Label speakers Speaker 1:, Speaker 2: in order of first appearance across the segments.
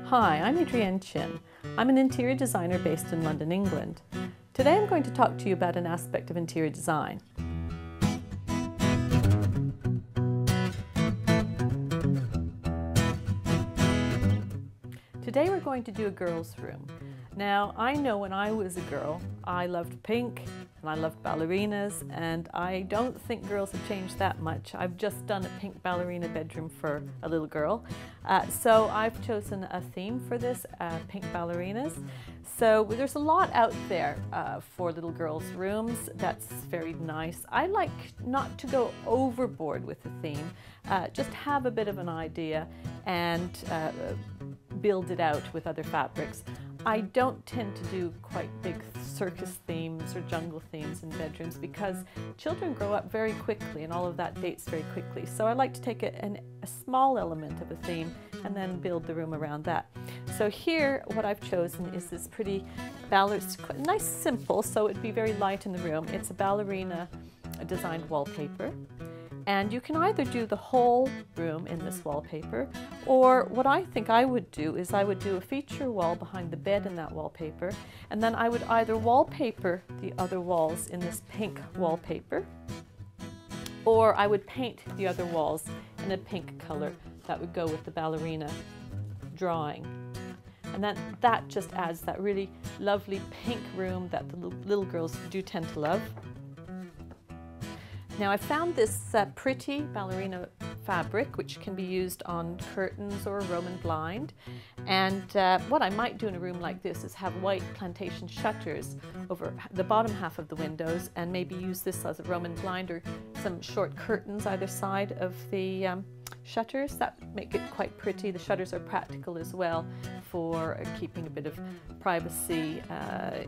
Speaker 1: Hi, I'm Adrienne Chin. I'm an interior designer based in London, England. Today I'm going to talk to you about an aspect of interior design. Today we're going to do a girl's room. Now, I know when I was a girl, I loved pink and I loved ballerinas, and I don't think girls have changed that much. I've just done a pink ballerina bedroom for a little girl. So I've chosen a theme for this, pink ballerinas. So there's a lot out there for little girls' rooms that's very nice. I like not to go overboard with the theme, just have a bit of an idea and build it out with other fabrics. I don't tend to do quite big circus themes or jungle themes in bedrooms because children grow up very quickly and all of that dates very quickly. So I like to take a small element of a theme and then build the room around that. So here what I've chosen is this pretty nice simple, so it'd be very light in the room. It's a ballerina designed wallpaper. And you can either do the whole room in this wallpaper, or what I think I would do is I would do a feature wall behind the bed in that wallpaper, and then I would either wallpaper the other walls in this pink wallpaper, or I would paint the other walls in a pink color that would go with the ballerina drawing. And then that just adds that really lovely pink room that the little girls do tend to love. Now I found this pretty ballerina fabric which can be used on curtains or a Roman blind, and what I might do in a room like this is have white plantation shutters over the bottom half of the windows and maybe use this as a Roman blind or some short curtains either side of the shutters. That make it quite pretty. The shutters are practical as well for keeping a bit of privacy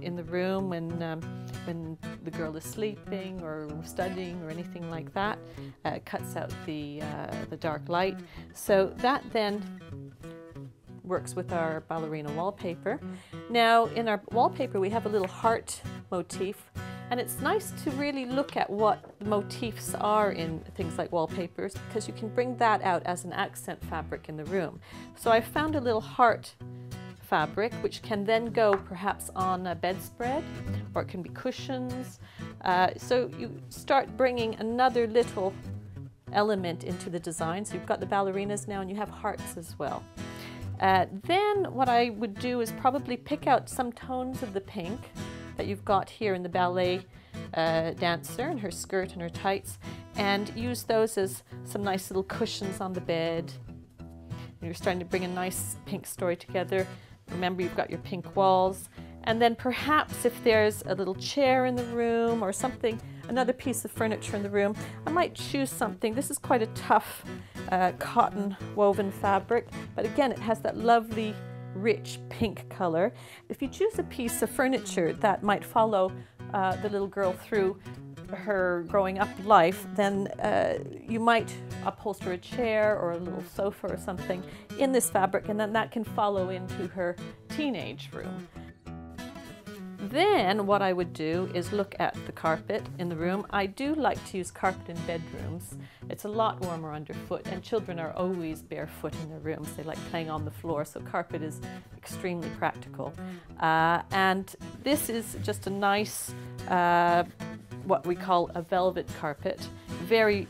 Speaker 1: in the room when the girl is sleeping or studying or anything like that. It cuts out the dark light. So that then works with our ballerina wallpaper. Now in our wallpaper we have a little heart motif, and it's nice to really look at what the motifs are in things like wallpapers because you can bring that out as an accent fabric in the room. So I found a little heart fabric which can then go perhaps on a bedspread, or it can be cushions. So you start bringing another little element into the design. So you've got the ballerinas now and you have hearts as well. Then what I would do is probably pick out some tones of the pink that you've got here in the ballet dancer and her skirt and her tights, and use those as some nice little cushions on the bed. And you're starting to bring a nice pink story together. Remember, you've got your pink walls, and then perhaps if there's a little chair in the room or something, another piece of furniture in the room, I might choose something. This is quite a tough cotton woven fabric, but again it has that lovely rich pink color. If you choose a piece of furniture that might follow the little girl through her growing up life, then you might upholster a chair or a little sofa or something in this fabric, and then that can follow into her teenage room. Then what I would do is look at the carpet in the room. I do like to use carpet in bedrooms. It's a lot warmer underfoot, and children are always barefoot in their rooms. They like playing on the floor, so carpet is extremely practical. And this is just a nice, what we call a velvet carpet, very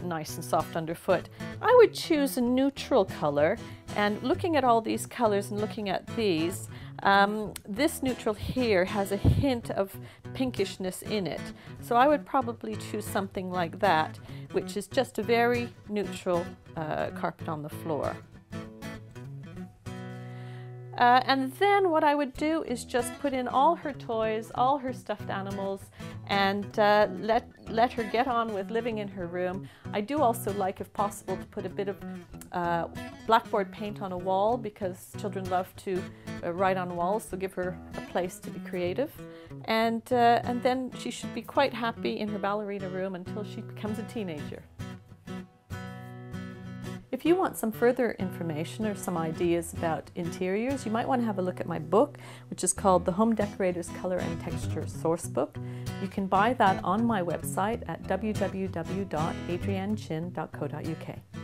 Speaker 1: nice and soft underfoot. I would choose a neutral color, and looking at all these colors and looking at these, this neutral here has a hint of pinkishness in it. So I would probably choose something like that, which is just a very neutral carpet on the floor. And then what I would do is just put in all her toys, all her stuffed animals, and let her get on with living in her room. I do also like, if possible, to put a bit of blackboard paint on a wall because children love to write on walls, so give her a place to be creative. And then she should be quite happy in her ballerina room until she becomes a teenager. If you want some further information or some ideas about interiors, you might want to have a look at my book, which is called The Home Decorator's Color and Texture Sourcebook. You can buy that on my website at www.adriennechin.co.uk.